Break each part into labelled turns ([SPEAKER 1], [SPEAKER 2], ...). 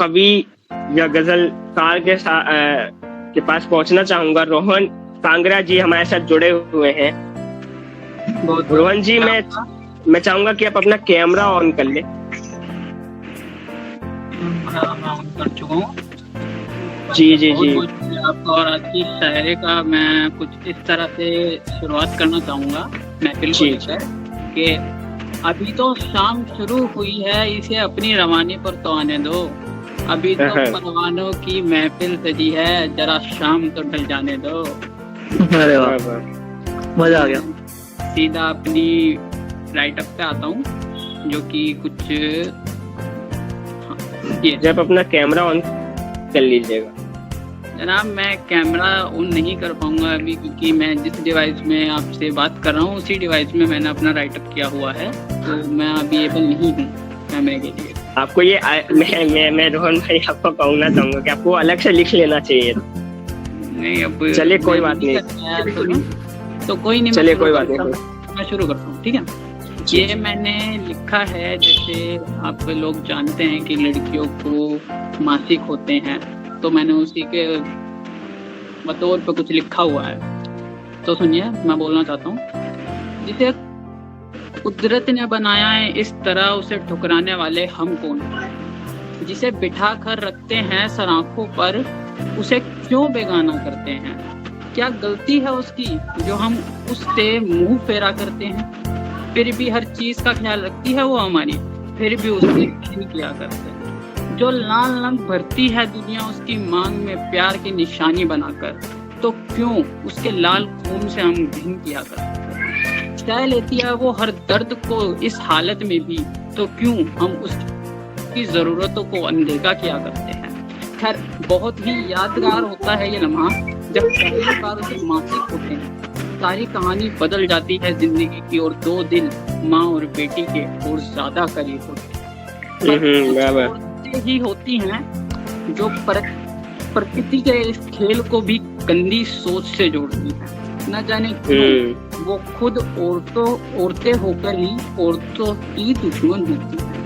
[SPEAKER 1] कवि या गजलकार के पास पहुंचना चाहूंगा। रोहन कांगरा जी हमारे साथ जुड़े हुए हैं। रोहन जी, मैं चाहूंगा कि आप अपना कैमरा ऑन कर ले।
[SPEAKER 2] ऑन कर चुका हूँ।
[SPEAKER 1] जी जी जी।
[SPEAKER 2] आपका और आज की शायरी का मैं कुछ इस तरह से शुरुआत करना चाहूंगा महफिल को लेकर कि अभी तो शाम शुरू हुई है, इसे अपनी रवानी पर तो आने दो। अभी तो परवानों की महफिल सजी है, जरा शाम तो ढल जाने दो।
[SPEAKER 3] अरे वाह, मजा आ गया।
[SPEAKER 2] सीधा अपनी राइट अप पे आता हूँ, जो कि कुछ
[SPEAKER 1] जब अपना कैमरा ऑन कर लीजिएगा।
[SPEAKER 2] जनाब, मैं कैमरा ऑन नहीं कर पाऊंगा अभी, क्योंकि मैं जिस डिवाइस में आपसे बात कर रहा हूँ उसी डिवाइस में मैंने अपना राइट अप किया हुआ है, तो मैं अभी एबल नहीं हूँ कैमरे के लिए।
[SPEAKER 1] आपको ये मैं रोहन भाई आपको कहना चाहूंगा कि आपको अलग से लिख लेना चाहिए।
[SPEAKER 2] नहीं, अब
[SPEAKER 1] चलिए कोई बात नहीं,
[SPEAKER 2] तो कोई नहीं,
[SPEAKER 1] चलिए कोई बात नहीं,
[SPEAKER 2] मैं शुरू करता हूँ। ठीक है, ये मैंने लिखा है, जैसे आप लोग जानते हैं कि लड़कियों को मासिक होते हैं, तो मैंने उसी के बतौर पे कुछ लिखा हुआ है। तो सुनिए, मैं बोलना चाहता हूँ। जिसे कुदरत ने बनाया है इस तरह, उसे ठुकराने वाले हम कौन? जिसे बिठा कर रखते हैं सर आंखों पर, उसे क्यों बेगाना करते हैं? क्या गलती है उसकी जो हम उससे मुंह फेरा करते हैं? फिर भी हर चीज का ख्याल रखती है वो हमारी, फिर भी उससे नहीं किया करते। जो लाल रंग भरती है दुनिया उसकी मांग में प्यार की निशानी बनाकर, तो क्यों उसके लाल खून से हम घिन किया करते? सह लेती है वो हर दर्द को इस हालत में भी, तो क्यों हम उसकी जरूरतों को अनदेखा किया करते हैं? खैर, बहुत ही यादगार होता है ये लम्हा जब पहली बार उसे मासिक होते हैं। सारी कहानी बदल जाती है जिंदगी की, और दो दिल माँ और बेटी के और ज्यादा करीब होते हैं। ही होती हैं जो प्रकृति के इस खेल को भी गंदी सोच से जोड़ती हैं। न जाने क्यों वो खुद औरतें होकर ही औरतों की दुश्मन होती हैं।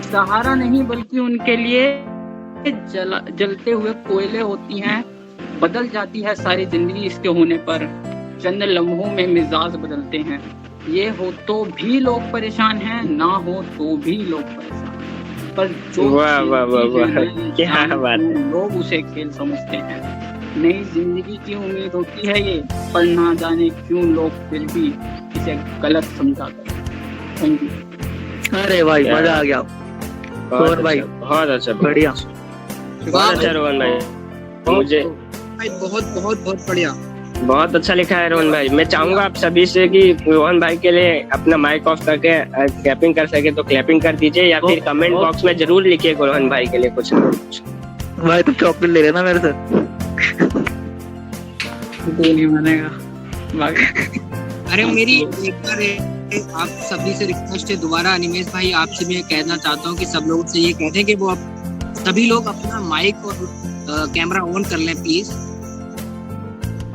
[SPEAKER 2] सहारा नहीं बल्कि उनके लिए जलते हुए कोयले होती हैं। बदल जाती है सारी जिंदगी इसके होने पर, चंद लम्हों में मिजाज बदलते हैं। ये हो तो भी लोग परेशान हैं, ना हो तो भी लोग परेशान, पर जो
[SPEAKER 1] क्या बात है,
[SPEAKER 2] लोग उसे खेल समझते हैं। नई जिंदगी की उम्मीद होती है ये, पर ना जाने क्यों लोग फिर भी इसे गलत समझा करते। Thank you.
[SPEAKER 3] अरे भाई, मजा आ गया। रोहन भाई
[SPEAKER 1] बहुत अच्छा,
[SPEAKER 3] बढ़िया,
[SPEAKER 1] बहुत अच्छा रोहन भाई। मुझे
[SPEAKER 4] बहुत बहुत बहुत बढ़िया,
[SPEAKER 1] बहुत अच्छा लिखा है रोहन भाई। मैं चाहूंगा आप सभी से कि रोहन भाई के लिए अपना माइक ऑफ करके क्लैपिंग कर सके तो क्लैपिंग कर दीजिए, या फिर कमेंट बॉक्स में जरूर लिखिए रोहन भाई के लिए कुछ ना कुछ।
[SPEAKER 3] भाई तुम चॉकलेट ले लेना मेरे से।
[SPEAKER 2] नहीं मानेगा।
[SPEAKER 4] अरे मेरी एक बार आप सभी से रिक्वेस्ट है दोबारा, अनिमेश भाई आपसे मैं कहना चाहता हूँ कि सब लोग से ये कहते हैं कि वो सभी लोग अपना माइक और कैमरा ऑन कर लें प्लीज।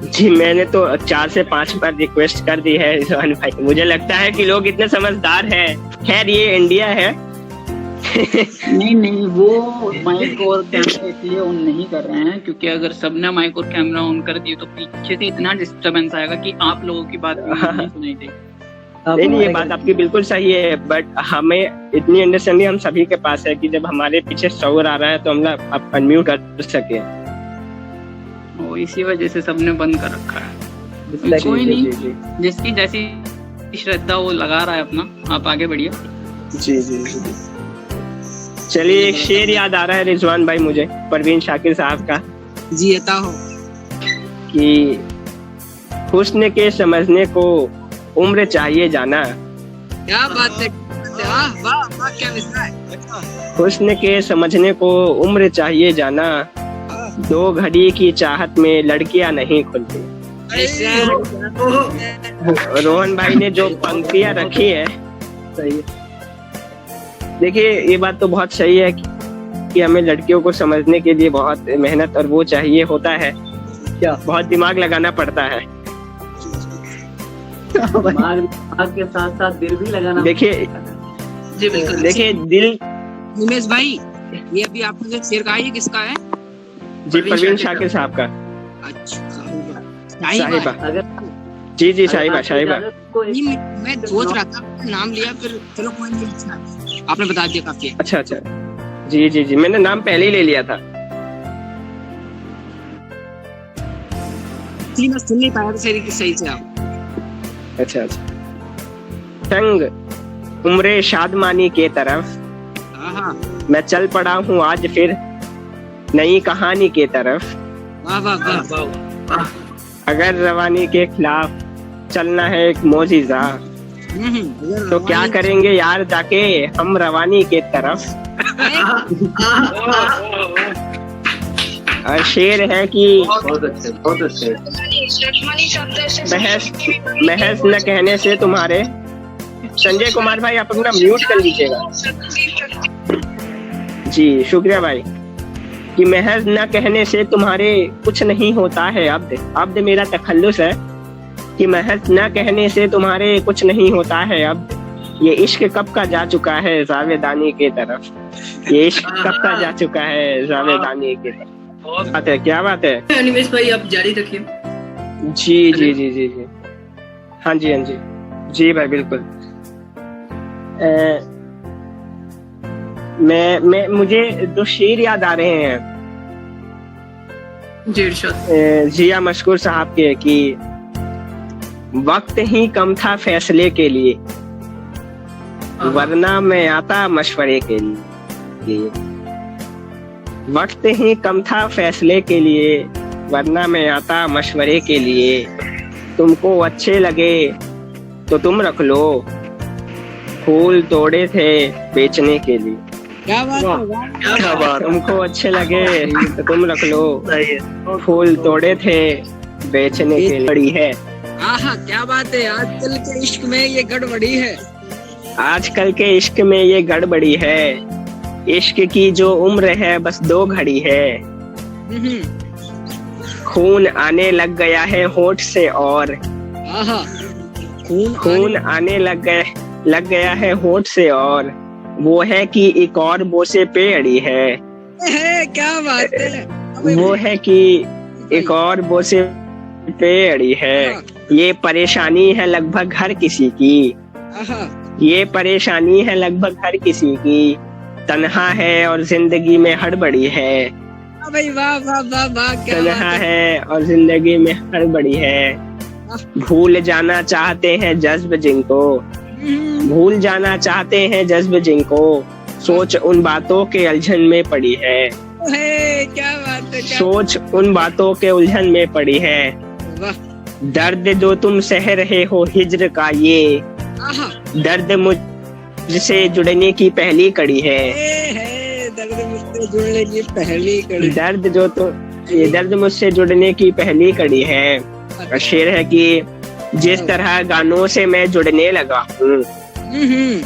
[SPEAKER 1] जी, मैंने तो 4 से 5 बार रिक्वेस्ट कर दी है रोहन भाई। मुझे लगता है कि लोग इतने समझदार हैं। खैर, ये इंडिया है।
[SPEAKER 2] नहीं, वो माइक और कैमरा इसलिए ऑन नहीं कर रहे हैं क्योंकि अगर सबने माइक और कैमरा ऑन कर दिए तो पीछे से इतना डिस्टरबेंस आएगा कि आप लोगों की बात नहीं सुनाई देगी।
[SPEAKER 1] नहीं, ये बात आपकी बिल्कुल सही है, बट हमें इतनी अंडरस्टैंडिंग हम सभी के पास है कि जब हमारे पीछे शोर आ रहा है तो हम लोग अनम्यूट कर सके।
[SPEAKER 2] वो इसी वजह से सबने बंद कर रखा है। कोई नहीं, जिसकी जैसी श्रद्धा वो लगा रहा है अपना, आप आगे बढ़िए।
[SPEAKER 1] जी जी जी। चलिए, एक शेर याद आ रहा है रिजवान भाई मुझे, परवीन शाकिर साहब का।
[SPEAKER 4] जी, अता हो
[SPEAKER 1] कि हुस्न के समझने को उम्र चाहिए जाना।
[SPEAKER 4] क्या बात है, वाह वाह, क्या मिसरा है।
[SPEAKER 1] हुस्न के समझने को उम्र चाहिए जाना, 2 घड़ी की चाहत में लड़कियां नहीं खुलती। रोहन भाई ने जो पंक्तियां रखी है, सही है। देखिए, ये बात तो बहुत सही है कि हमें लड़कियों को समझने के लिए बहुत मेहनत और वो चाहिए होता है, क्या बहुत दिमाग लगाना पड़ता है।
[SPEAKER 2] दिमाग के साथ साथ दिल भी लगाना।
[SPEAKER 1] देखिए,
[SPEAKER 4] जी बिल्कुल।
[SPEAKER 1] देखिए, दिल
[SPEAKER 4] उमेश भाई ये अभी आपने जो शेर कहा ये किसका है?
[SPEAKER 1] जी परवीन शाकिर साहब का।
[SPEAKER 4] अच्छा
[SPEAKER 1] साहिबा।
[SPEAKER 3] अगर
[SPEAKER 1] जी साहिबा साहिबा।
[SPEAKER 4] नहीं, मैं सोच रहा था नाम लिया फिर चलो कोई नहीं, अच्छा आपने बता दिया काफी है।
[SPEAKER 1] अच्छा जी मैंने नाम पहले ही ले लिया था।
[SPEAKER 4] जी मैं सुन नहीं पाया था सही से आप।
[SPEAKER 1] अच्छा संग उम्रे शादमानी के तरफ
[SPEAKER 4] हाँ
[SPEAKER 1] मैं चल पड़ा हूँ आज फिर नई कहानी के तरफ।
[SPEAKER 4] वाह वाह वाह।
[SPEAKER 1] अगर रवानी के खिलाफ चलना है एक मोजिजा तो क्या करेंगे यार जाके हम रवानी के तरफ। और शेर है कि
[SPEAKER 3] बहुत अच्छे
[SPEAKER 1] महज न कहने से तुम्हारे। संजय कुमार भाई आप अपना म्यूट कर लीजिएगा। जी शुक्रिया भाई। कि महज न कहने से तुम्हारे कुछ नहीं होता है अब्द मेरा तखल्लुस है कि महज न कहने से तुम्हारे कुछ नहीं होता है अब ये इश्क कब का जा चुका है जावेदानी के तरफ। ये इश्क कब का जा चुका है जावेदानी के तरफ। बात है क्या बात है
[SPEAKER 5] अनिमेश भाई आप जारी रखिए।
[SPEAKER 1] जी हाँ जी भाई बिल्कुल। मैं मुझे दो शेर याद आ रहे हैं
[SPEAKER 5] जी इरशाद।
[SPEAKER 1] जिया मशकूर साहब के कि वक्त ही कम था फैसले के लिए वरना मैं आता मशवरे के लिए। वक्त ही कम था फैसले के लिए वरना मैं आता मशवरे के लिए। तुमको अच्छे लगे तो तुम रख लो फूल तोड़े थे बेचने के लिए।
[SPEAKER 4] क्या बात है,
[SPEAKER 3] क्या बात है।
[SPEAKER 1] तुमको अच्छे लगे तो तुम रख लो
[SPEAKER 3] सही है।
[SPEAKER 1] फूल तोड़े थे बेचने के लिए। बड़ी है
[SPEAKER 4] आहा क्या बात है। आजकल के इश्क में ये गड़बड़ी है।
[SPEAKER 1] आजकल के इश्क में ये गड़बड़ी है। इश्क की जो उम्र है बस 2 घड़ी है। खून आने लग गया है होठ से और
[SPEAKER 4] आहा
[SPEAKER 1] खून आने लग गया है होठ से और वो है कि एक और बोसे पे अड़ी है।
[SPEAKER 4] क्या बात है।
[SPEAKER 1] वो है कि एक और बोसे पे अड़ी है। ये परेशानी है लगभग हर किसी की।
[SPEAKER 4] आहा
[SPEAKER 1] ये परेशानी है लगभग हर किसी की। तन्हा है और जिंदगी में हड़बड़ी है।
[SPEAKER 4] भाई वाह वाह वाह वाह क्या बात
[SPEAKER 1] तन्हा है और जिंदगी में हड़बड़ी है। भूल जाना चाहते हैं जज्ब जिनको भूल जाना चाहते हैं जज्ब जिनको सोच उन बातों के उलझन में पड़ी है।
[SPEAKER 4] क्या बात है।
[SPEAKER 1] सोच उन बातों के उलझन में पड़ी है। दर्द जो तुम सह रहे हो हिज्र का ये दर्द मुझसे जुड़ने की पहली कड़ी है।
[SPEAKER 4] दर्द मुझसे जुड़ने की पहली कड़ी।
[SPEAKER 1] ये दर्द मुझसे जुड़ने की पहली कड़ी है। और शेर है कि जिस तरह गानों से मैं जुड़ने लगा हूँ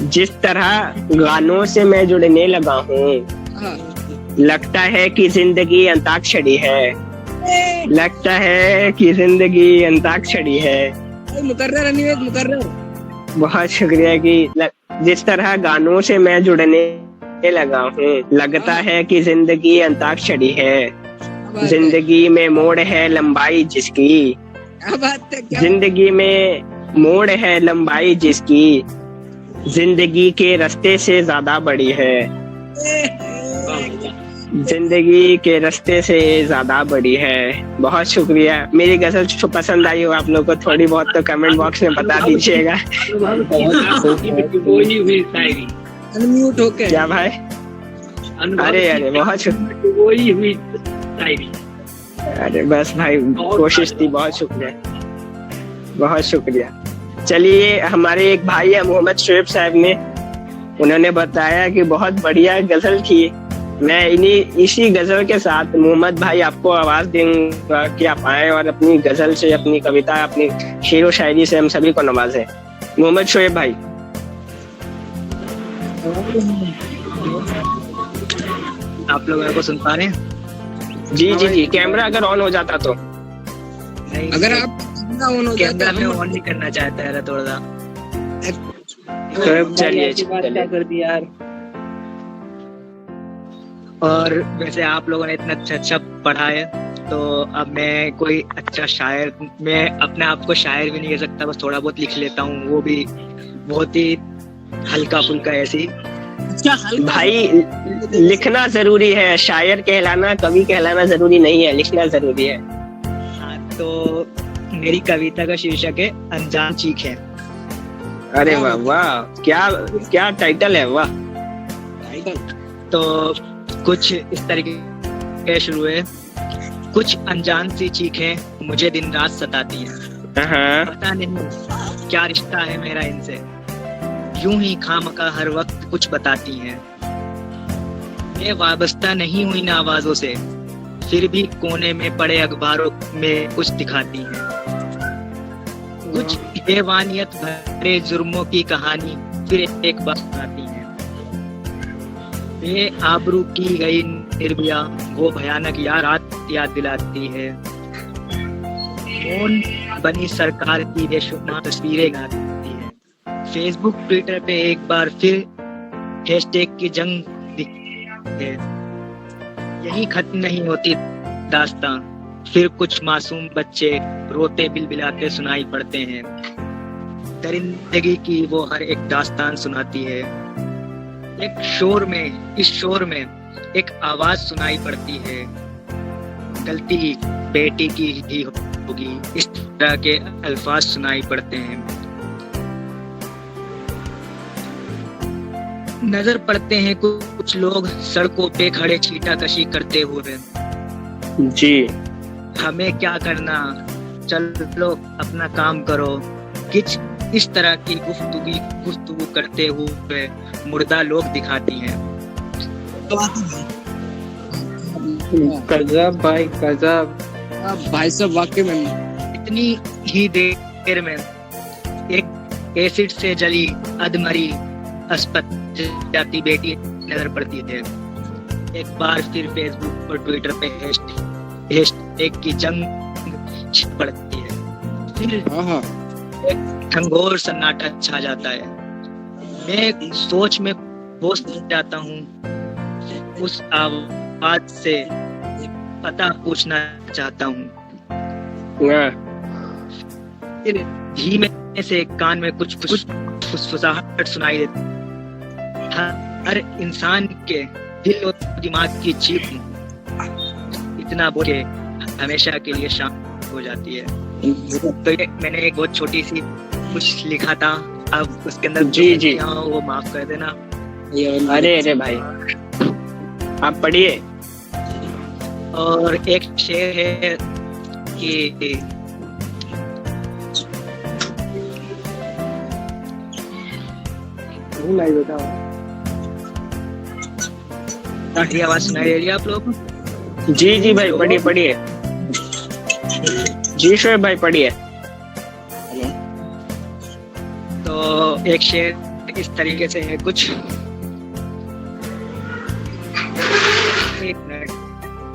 [SPEAKER 1] जिस तरह गानों से मैं जुड़ने लगा हूँ लगता है कि जिंदगी अंताक्षरी है। लगता है कि जिंदगी अंताक्षरी है।
[SPEAKER 4] मुकर्रर
[SPEAKER 1] बहुत शुक्रिया कि जिस तरह गानों से मैं जुड़ने लगा हूँ लगता है कि जिंदगी अंताक्षरी है। जिंदगी में मोड़ है लंबाई जिसकी जिंदगी में मोड़ है लंबाई जिसकी जिंदगी के रास्ते से ज्यादा बड़ी है। जिंदगी के रास्ते से ज्यादा बड़ी है। बहुत शुक्रिया। मेरी गजल पसंद आई हो आप लोग को थोड़ी बहुत तो कमेंट बॉक्स में बता दीजिएगा।
[SPEAKER 4] अनम्यूट होके
[SPEAKER 1] क्या भाई। अरे बहुत शुक्रिया। अरे बस भाई कोशिश थी। बहुत शुक्रिया। चलिए हमारे एक भाई है मोहम्मद शोएब साहब ने उन्होंने बताया कि बहुत बढ़िया गजल थी। मैं इसी गजल के साथ मोहम्मद भाई आपको आवाज दूंगा कि आप आए और अपनी गजल से अपनी कविता अपनी शेर व शायरी से हम सभी को नवाजें। मोहम्मद शोएब भाई
[SPEAKER 3] आप लोग मेरे को सुन पा रहे हैं?
[SPEAKER 1] जी कैमरा अगर ऑन हो जाता तो।
[SPEAKER 4] अगर आप
[SPEAKER 3] कैमरा में ऑन नहीं करना चाहता है थोड़ा
[SPEAKER 1] चलिए
[SPEAKER 3] कर दी यार। और वैसे आप लोगों ने इतना अच्छा अच्छा पढ़ा है, तो अब मैं कोई अच्छा शायर, मैं अपने आप को शायर भी नहीं कह सकता, बस थोड़ा बहुत लिख लेता हूँ, वो भी बहुत ही हल्का फुल्का ऐसी।
[SPEAKER 4] अच्छा हल्का
[SPEAKER 1] भाई लिखना जरूरी है, शायर कहलाना कवि कहलाना जरूरी नहीं है, लिखना जरूरी है।
[SPEAKER 3] हाँ, तो मेरी कविता का शीर्षक है अनजान चीख है।
[SPEAKER 1] अरे वाह वाह, क्या क्या टाइटल है, वाह।
[SPEAKER 3] तो कुछ इस तरीके के शुरू है। कुछ अनजान सी चीखें मुझे दिन रात सताती हैं,
[SPEAKER 1] हाँ।
[SPEAKER 3] पता नहीं क्या रिश्ता है मेरा इनसे, यूं ही खामखा हर वक्त कुछ बताती हैं। मैं वाबस्ता नहीं हुई ना आवाजों से, फिर भी कोने में पड़े अखबारों में कुछ दिखाती हैं। कुछ बेवानियत भरे जुर्मों की कहानी फिर एक बार सुनाती हैं। बेआबरू की गई निर्भया वो भयानक रात याद दिलाती है। कौन बनी सरकार की बेशुमार तस्वीरें गाती है। फेसबुक ट्विटर पे एक बार फिर हैशटैग की जंग दिखती है। यही खत्म नहीं होती दास्तां, फिर कुछ मासूम बच्चे रोते बिलबिलाते सुनाई पड़ते हैं। दरिंदगी की वो हर एक दास्तान सुनाती है। एक शोर में, इस शोर में एक आवाज सुनाई पड़ती है। गलती बेटी की ही होगी, इस तरह के अल्फाज सुनाई पड़ते हैं। नजर पड़ते हैं कुछ लोग सड़कों पे खड़े छींटाकशी करते हुए।
[SPEAKER 1] जी।
[SPEAKER 3] हमें क्या करना, चलो अपना काम करो, किच इस तरह की गुफ्तगू करते हुए मुर्दा लोग दिखाती हैं।
[SPEAKER 2] गजब भाई गजब।
[SPEAKER 4] भाई साहब वाकई में
[SPEAKER 3] इतनी ही देर में एक एसिड से जली अधमरी अस्पत जाती बेटी नजर पड़ती थे। एक बार फिर फेसबुक और ट्विटर पे हैशटैग की जंग छिड़ पड़ती है। फिर एक घंघोर सन्नाटा छा जाता है। मैं सोच में खो जाता हूँ। उस आवाज से पता पूछना चाहता हूँ। फिर धीमे से कान में कुछ फुसफुसाहट सुनाई देती। हर इंसान के दिल और दिमाग की चीख इतना बोल के हमेशा के लिए शांत हो जाती है। तो ये मैंने एक बहुत छोटी सी कुछ लिखा था, अब उसके अंदर
[SPEAKER 1] जी
[SPEAKER 3] वो माफ कर देना।
[SPEAKER 1] अरे भाई आप पढ़िए।
[SPEAKER 3] और एक शेर है कि ताकि आवाज सुनाई दे रही है आप लोगों को?
[SPEAKER 1] जी भाई पढ़िए। जी शोएब भाई पढ़िए।
[SPEAKER 3] तो एक शेर इस तरीके से है कुछ। एक मिनट,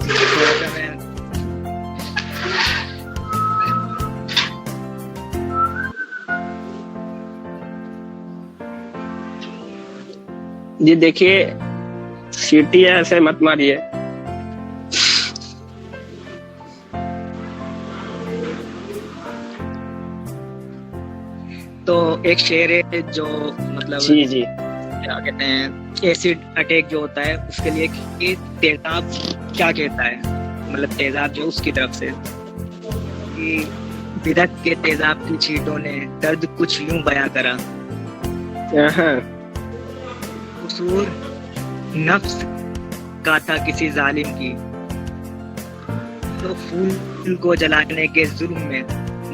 [SPEAKER 3] थोड़ा सा मैं
[SPEAKER 1] जी देखिए, सीटी ऐसे मत मारिए।
[SPEAKER 3] तो एक शेर है जो मतलब
[SPEAKER 1] जी
[SPEAKER 3] क्या कहते हैं, एसिड अटैक जो होता है उसके लिए कि तेजाब क्या कहता है, मतलब तेजाब जो उसकी तरफ से कि विदक के तेजाब की छींटों ने दर्द कुछ यूं बयां करा। कसूर नफ्स का था किसी जालिम की, तो फूल को जलाने के जुर्म में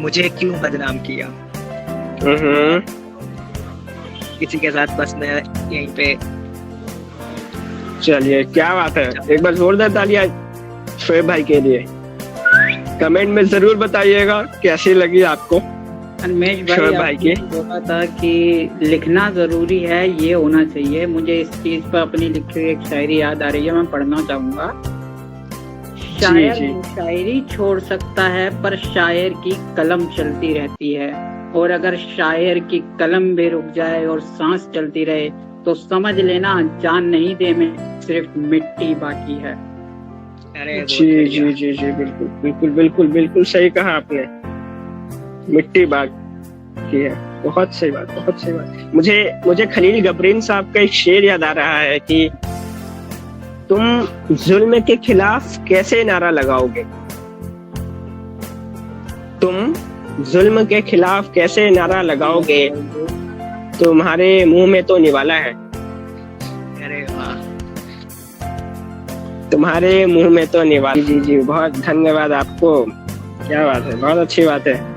[SPEAKER 3] मुझे क्यों बदनाम किया। किसी के साथ बस मैं यहीं पे।
[SPEAKER 1] चलिए क्या बात है, एक बार जोरदार तालियां शोएब भाई के लिए। कमेंट में जरूर बताइएगा कैसी लगी आपको
[SPEAKER 2] अनमेश
[SPEAKER 1] शोएब
[SPEAKER 2] भाई
[SPEAKER 1] की।
[SPEAKER 2] बोला था कि लिखना जरूरी है, ये होना चाहिए। मुझे इस चीज पर अपनी लिखी हुई एक शायरी याद आ रही है, मैं पढ़ना चाहूंगा। शायर शायरी छोड़ सकता है पर शायर की कलम चलती रहती है, और अगर शायर की कलम भी रुक जाए और सांस चलती रहे तो समझ लेना जान नहीं सिर्फ मिट्टी बाकी है।
[SPEAKER 3] अरे बहुत
[SPEAKER 1] जी
[SPEAKER 3] बढ़िया।
[SPEAKER 1] जी जी जी, बिल्कुल बिल्कुल बिल्कुल बिल्कुल सही कहा आपने। मिट्टी बाकी है, बहुत सही बात, बहुत सही बात। मुझे खलील गबरीन साहब का एक शेर याद आ रहा है कि तुम जुल्म के खिलाफ कैसे नारा लगाओगे, तुम जुल्म के खिलाफ कैसे नारा लगाओगे, तुम्हारे मुंह में तो निवाला है।
[SPEAKER 3] अरे वाह,
[SPEAKER 1] तुम्हारे मुंह में तो निवाला। जी जी, बहुत धन्यवाद आपको। क्या बात है, बहुत अच्छी बात है।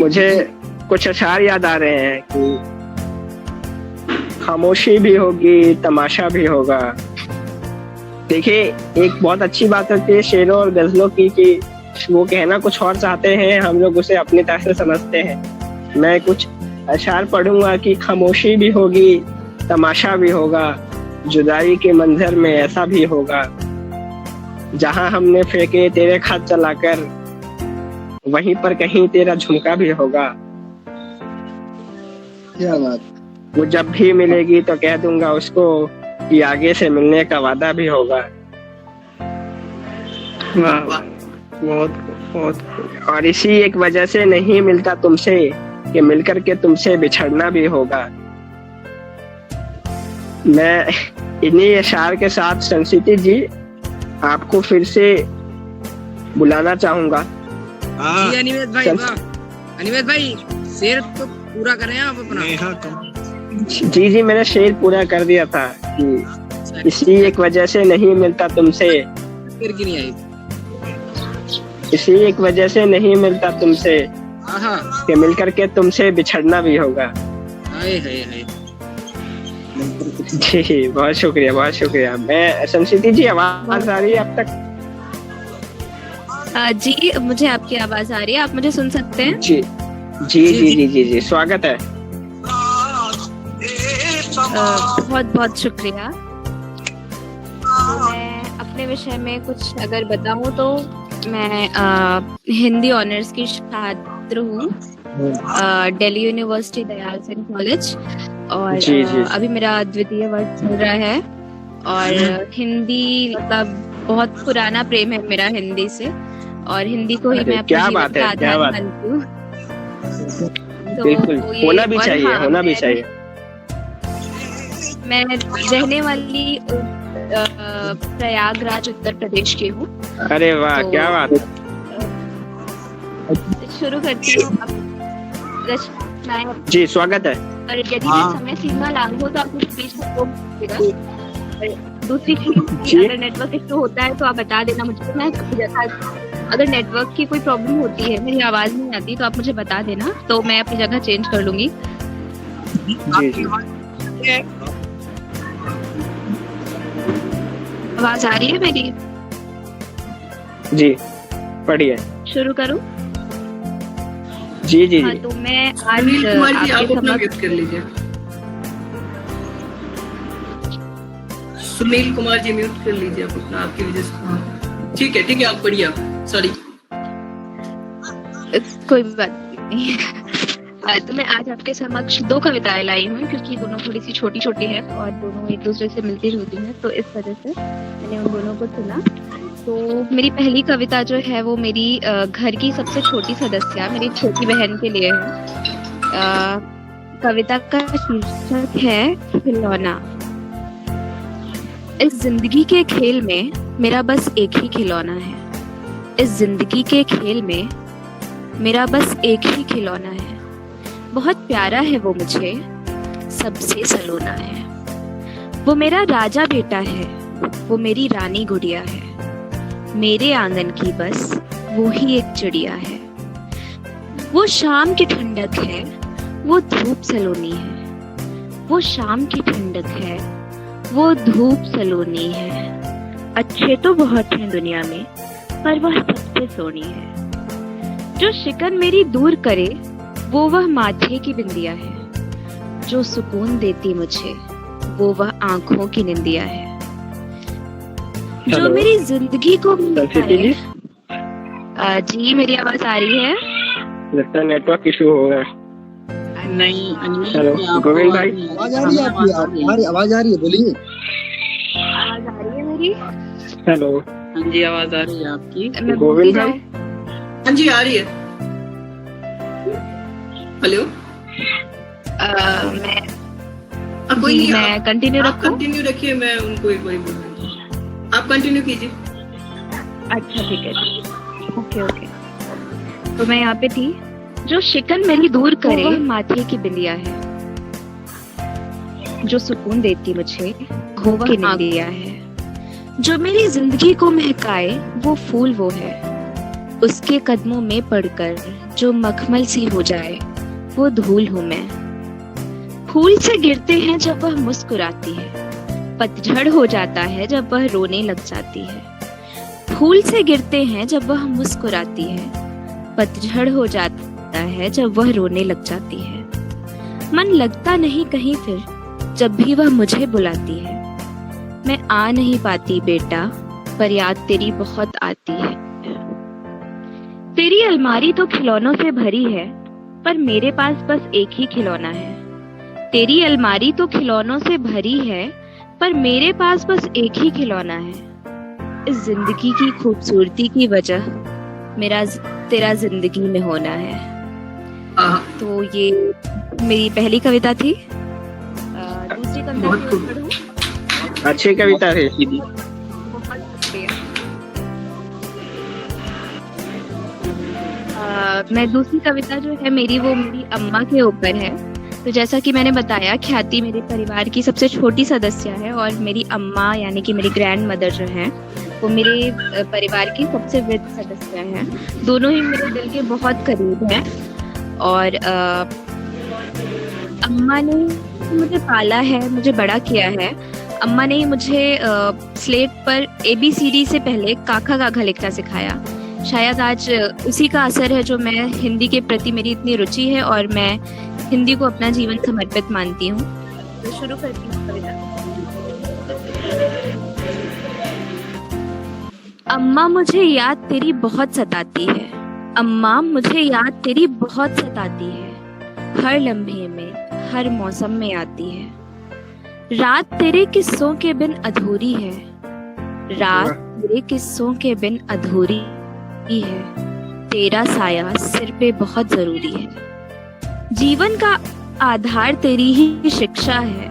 [SPEAKER 1] मुझे कुछ अशार याद आ रहे हैं कि खामोशी भी होगी, तमाशा भी होगा। देखिए, एक बहुत अच्छी बात होती है शेरों और गजलों की कि वो कहना कुछ और चाहते हैं, हम लोग उसे अपनी तरह से समझते हैं। मैं कुछ अशार पढ़ूंगा कि खामोशी भी होगी, तमाशा भी होगा, जुदाई के मंजर में ऐसा भी होगा, जहां हमने फेंके तेरे खत चलाकर वहीं पर कहीं तेरा झुमका भी होगा।
[SPEAKER 4] क्या बात।
[SPEAKER 1] वो जब भी मिलेगी तो कह दूंगा उसको कि आगे से मिलने का वादा भी होगा। वाह वाह, बहुत बहुत। और इसी एक वजह से नहीं मिलता तुमसे कि मिलकर के तुमसे बिछड़ना भी होगा। मैं इन्हीं अशार के साथ संसिति जी आपको फिर से बुलाना चाहूंगा।
[SPEAKER 4] जी अनिमेष भाई, वाह अनिमेष भाई, शेर तो पूरा करें आप अपना।
[SPEAKER 1] जी जी, मैंने शेर पूरा कर दिया था कि इसी एक वजह से नहीं मिलता तुमसे,
[SPEAKER 4] फिर की नहीं आई।
[SPEAKER 1] इसी एक वजह से नहीं मिलता तुमसे
[SPEAKER 4] आहा,
[SPEAKER 1] कि मिलकर के तुमसे बिछड़ना भी होगा।
[SPEAKER 4] हाय हाय हाय।
[SPEAKER 1] जी बहुत शुक्रिया, बहुत शुक्रिया। मैं संसिति जी, आवाज आ रही है अब तक?
[SPEAKER 5] जी मुझे आपकी आवाज आ रही है, आप मुझे सुन सकते हैं?
[SPEAKER 1] जी जी जी जी जी जी, स्वागत है।
[SPEAKER 5] बहुत बहुत शुक्रिया। तो मैं अपने विषय में कुछ अगर बताऊं तो मैं हिंदी ऑनर्स की छात्र हूँ, दिल्ली यूनिवर्सिटी दयाल सिंह कॉलेज, और
[SPEAKER 1] जी, जी।
[SPEAKER 5] अभी मेरा द्वितीय वर्ष चल रहा है। और हिंदी मतलब बहुत पुराना प्रेम है मेरा हिंदी से, और हिंदी को ही
[SPEAKER 1] अरे,
[SPEAKER 5] मैं अपने
[SPEAKER 1] क्या
[SPEAKER 5] जीवन
[SPEAKER 1] बात है,
[SPEAKER 5] का
[SPEAKER 1] क्या
[SPEAKER 5] आधार
[SPEAKER 1] बात।
[SPEAKER 5] मानती हूँ। तो
[SPEAKER 1] बिल्कुल,
[SPEAKER 5] ये-
[SPEAKER 1] होना भी
[SPEAKER 5] और
[SPEAKER 1] चाहिए,
[SPEAKER 5] हाँ,
[SPEAKER 1] होना भी
[SPEAKER 5] मैं-
[SPEAKER 1] चाहिए।
[SPEAKER 5] मैं रहने वाली प्रयागराज उत्तर प्रदेश की हूँ।
[SPEAKER 1] अरे वाह,
[SPEAKER 5] तो-
[SPEAKER 1] क्या बात है।
[SPEAKER 5] शुरू करती हूँ अब रचनाएं।
[SPEAKER 1] जी स्वागत है।
[SPEAKER 5] और यदि
[SPEAKER 4] हाँ।
[SPEAKER 5] मैं समय सीमा लागू तो आप मुझे बीच में रोक दीजिएगा। दूसरी चीज,
[SPEAKER 1] जी।
[SPEAKER 5] अगर नेटवर्क इशू होता है तो आप बता देना मुझे। मैं अगर नेटवर्क की कोई प्रॉब्लम होती है, मेरी आवाज नहीं आती, तो आप मुझे बता देना, तो मैं अपनी जगह चेंज कर लूंगी।
[SPEAKER 1] जी जी
[SPEAKER 5] आवाज आ रही है मेरी?
[SPEAKER 1] जी, पढ़िए।
[SPEAKER 5] शुरू करूँ?
[SPEAKER 1] जी जी
[SPEAKER 5] हाँ,
[SPEAKER 1] जी।
[SPEAKER 5] तो मैं आज
[SPEAKER 6] सुनील कुमार जी, आप
[SPEAKER 5] आपके
[SPEAKER 6] अपना
[SPEAKER 5] समक्ष
[SPEAKER 6] म्यूट कर लीजिए। सुनील कुमार जी म्यूट कर लीजिए आप अपना, आपकी वजह से। हाँ, ठीक है आप पढ़िए। आप सॉरी।
[SPEAKER 5] कोई बात नहीं। तो मैं आज आपके समक्ष दो कविताएं लाई हूँ, क्योंकि दोनों थोड़ी सी छोटी छोटी है और दोनों एक दूसरे से मिलती जुलती हैं, तो इस वजह से मैंने उन दोनों को चुना। तो मेरी पहली कविता जो है वो मेरी घर की सबसे छोटी सदस्य, मेरी छोटी बहन के लिए है। कविता का शीर्षक है खिलौना। इस जिंदगी के खेल में मेरा बस एक ही खिलौना है। इस जिंदगी के खेल में मेरा बस एक ही खिलौना है। बहुत प्यारा है वो मुझे, सबसे सलोना है। वो मेरा राजा बेटा है, वो मेरी रानी गुड़िया है। मेरे आंगन की बस वो ही एक चिड़िया है। वो शाम की ठंडक है, वो धूप सलोनी है। वो शाम की ठंडक है, वो धूप सलोनी है। अच्छे तो बहुत हैं दुनिया में, पर वह सबसे सोनी है। जो शिकन मेरी दूर करे, वो वह माथे की बिंदिया है। जो सुकून देती मुझे, वो वह आंखों की निंदिया है। जो
[SPEAKER 1] हेलो।
[SPEAKER 5] मेरी जिंदगी को
[SPEAKER 1] संसिति जी,
[SPEAKER 5] जी मेरी आवाज आ रही है?
[SPEAKER 1] लगता है नेटवर्क इशू हो गया।
[SPEAKER 2] नहीं अनिमेष
[SPEAKER 1] हेलो,
[SPEAKER 2] जी, आपको
[SPEAKER 1] गोविंद भाई।
[SPEAKER 4] आवाज आ रही है आपकी? आवाज आ रही है, बोलिए।
[SPEAKER 5] जी।
[SPEAKER 1] हेलो,
[SPEAKER 2] हाँ जी, आवाज आ रही है आपकी।
[SPEAKER 5] मैं
[SPEAKER 1] गोविंद भाई।
[SPEAKER 6] हाँ जी आ रही है। हेलो।
[SPEAKER 5] मैं
[SPEAKER 6] कोई
[SPEAKER 5] जी,
[SPEAKER 6] नहीं,
[SPEAKER 5] मैं कंटिन्यू
[SPEAKER 6] आप
[SPEAKER 5] रखूं?
[SPEAKER 6] कंटिन्यू रखिए, मैं उनको एक बार बोल रहा हूँ, आप कंटिन्यू कीजिए।
[SPEAKER 5] अच्छा ठीक है जी। Okay okay. तो मैं यहाँ पे थी। जो शिकन मेरी दूर करे वह माथे की बिंदिया है, जो सुकून देती मुझे वो वह निंदिया है, जो मेरी जिंदगी को महकाए वो फूल वो है, उसके कदमों में पड़कर जो मखमल सी हो जाए वो धूल हूँ मैं। फूल से गिरते हैं जब वह मुस्कुराती है, पतझड़ हो जाता है जब वह रोने लग जाती है। फूल से गिरते हैं जब वह मुस्कुराती है, पतझड़ हो जाता है जब वह रोने लग जाती है। मन लगता नहीं कहीं फिर जब भी वह मुझे बुलाती है। मैं आ नहीं पाती बेटा, पर याद तेरी बहुत आती है। तेरी अलमारी तो खिलौनों से भरी है, पर मेरे पास बस एक ही खिलौना है। तेरी अलमारी तो खिलौनों से भरी है, पर मेरे पास बस एक ही खिलौना है। इस जिंदगी की खूबसूरती की वजह मेरा तेरा जिंदगी में होना है। तो ये मेरी पहली कविता थी। दूसरी कविता
[SPEAKER 6] बहुत
[SPEAKER 5] की ओर बढ़ूं?
[SPEAKER 1] अच्छी कविता है।
[SPEAKER 5] बहुत शुक्रिया। मैं दूसरी कविता जो है मेरी, वो मेरी अम्मा के ऊपर है। तो जैसा कि मैंने बताया, ख्याति मेरे परिवार की सबसे छोटी सदस्य है और मेरी अम्मा यानी कि मेरी ग्रैंड मदर जो है वो मेरे परिवार की सबसे वृद्ध सदस्य हैं। दोनों ही मेरे दिल के बहुत करीब हैं और अम्मा ने मुझे पाला है, मुझे बड़ा किया है। अम्मा ने मुझे स्लेट पर ABCD से पहले काका काघा लिखना सिखाया। शायद आज उसी का असर है जो मैं हिंदी के प्रति मेरी इतनी रुचि है और मैं हिंदी को अपना जीवन समर्पित मानती हूँ। तो शुरू करती हूँ कविता। अम्मा मुझे याद तेरी बहुत सताती है, अम्मा मुझे याद तेरी बहुत सताती है, हर लम्हे में हर मौसम में आती है। रात तेरे किस्सों के बिन अधूरी है, रात तेरे किस्सों के बिन अधूरी है, तेरा साया सिर पे बहुत जरूरी है। जीवन का आधार तेरी ही शिक्षा है,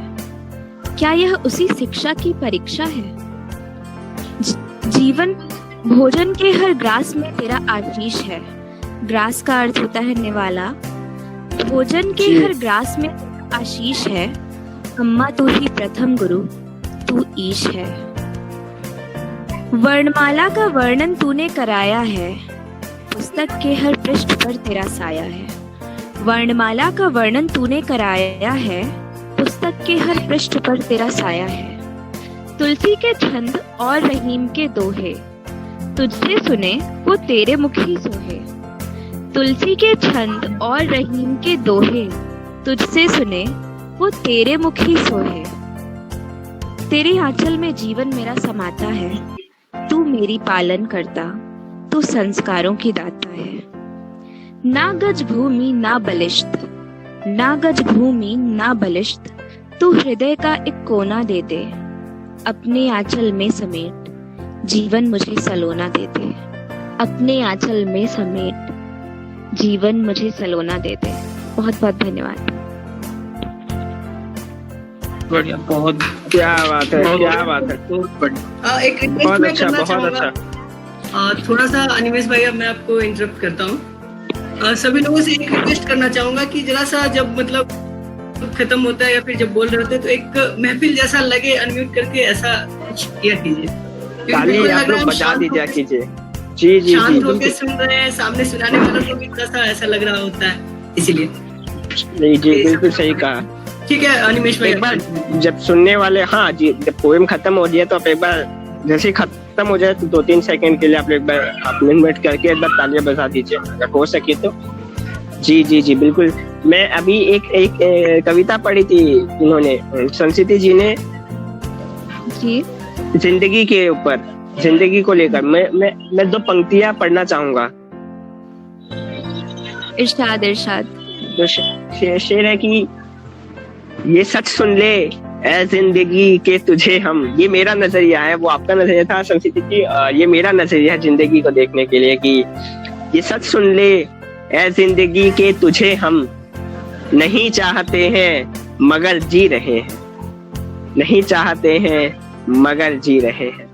[SPEAKER 5] क्या यह उसी शिक्षा की परीक्षा है? जीवन भोजन के हर ग्रास में तेरा आशीष है, ग्रास का अर्थ होता है निवाला। भोजन के हर ग्रास में तेरा आशीष है, अम्मा तू ही प्रथम गुरु, तू ईश है। वर्णमाला का वर्णन तूने कराया है, पुस्तक के हर पृष्ठ पर तेरा साया है। वर्णमाला का वर्णन तूने कराया है, पुस्तक के हर पृष्ठ पर तेरा साया है। तुलसी के छंद और रहीम के दोहे, तुझसे सुने वो तेरे मुख ही सोहे। तुलसी के छंद और रहीम के दोहे, तुझसे सुने वो तेरे मुख ही सोहे। तेरे आंचल में जीवन मेरा समाता है, तू मेरी पालन करता, तू संस्कारों की दाता है। ना गज भूमि ना बलिष्ठ, ना गज भूमि ना बलिष्ठ, तू हृदय का एक कोना दे दे, अपने आंचल में समेट जीवन मुझे सलोना दे दे। अपने आंचल में समेट जीवन मुझे सलोना दे दे। बहुत बहुत धन्यवाद।
[SPEAKER 2] बढ़िया, बहुत
[SPEAKER 1] क्या बात है, क्या बात है।
[SPEAKER 2] बहुत बढ़िया।
[SPEAKER 6] एक रिक्वेस्ट
[SPEAKER 1] बहुत
[SPEAKER 6] मैं
[SPEAKER 1] अच्छा,
[SPEAKER 6] करना
[SPEAKER 1] बहुत
[SPEAKER 6] चाहूंगा।
[SPEAKER 1] अच्छा।
[SPEAKER 6] थोड़ा सा अनिमेश भाई, अब मैं आपको इंटरप्ट करता हूँ। सभी लोगों से एक रिक्वेस्ट करना चाहूंगा कि जरा सा जब मतलब खत्म होता है या फिर जब बोल रहे होते हैं तो एक महफिल जैसा लगे, अनम्यूट करके ऐसा कुछ किया कीजिए। क्योंकि
[SPEAKER 1] ताली
[SPEAKER 6] बिल्कुल
[SPEAKER 1] आप
[SPEAKER 6] लग रहा
[SPEAKER 1] लोग
[SPEAKER 6] है हम
[SPEAKER 1] बजा
[SPEAKER 6] शांत
[SPEAKER 1] दीजिए
[SPEAKER 6] होके-
[SPEAKER 1] कीजिए। जी जी
[SPEAKER 6] शांत
[SPEAKER 1] जी,
[SPEAKER 6] होके सुन रहे हैं, सामने सुनाने वालों को भी थोड़ा सा ऐसा लग रहा होता है, इसीलिए।
[SPEAKER 1] जी जी, बिल्कुल सही कहा।
[SPEAKER 6] ठीक है अनिमेश भाई,
[SPEAKER 1] एक बार जब सुनने वाले, हाँ जी, जब पोएम खत्म हो जाए तो आप एक बार जैसे ही खत्म हो जाए तो 2-3 सेकंड के लिए आप एक बार आप मिनट करके एक बार तालियां बजा दीजिए अगर हो सके तो। जी जी जी, बिल्कुल। मैं अभी एक कविता पढ़ी थी इन्होंने, संस्कृति जी ने,
[SPEAKER 5] जी
[SPEAKER 1] जिंदगी के ऊपर, जिंदगी को लेकर मैं 2 पंक्तियां पढ़ना चाहूंगा।
[SPEAKER 5] इरशाद इरशाद।
[SPEAKER 1] तो शेर है कि ये सच सुन ले ए जिंदगी के तुझे हम, ये मेरा नजरिया है, वो आपका नजरिया था शमशीद जी। ये मेरा नजरिया है जिंदगी को देखने के लिए कि ये सच सुन ले, ए जिंदगी के तुझे हम नहीं चाहते हैं मगर जी रहे हैं, नहीं चाहते हैं मगर जी रहे हैं।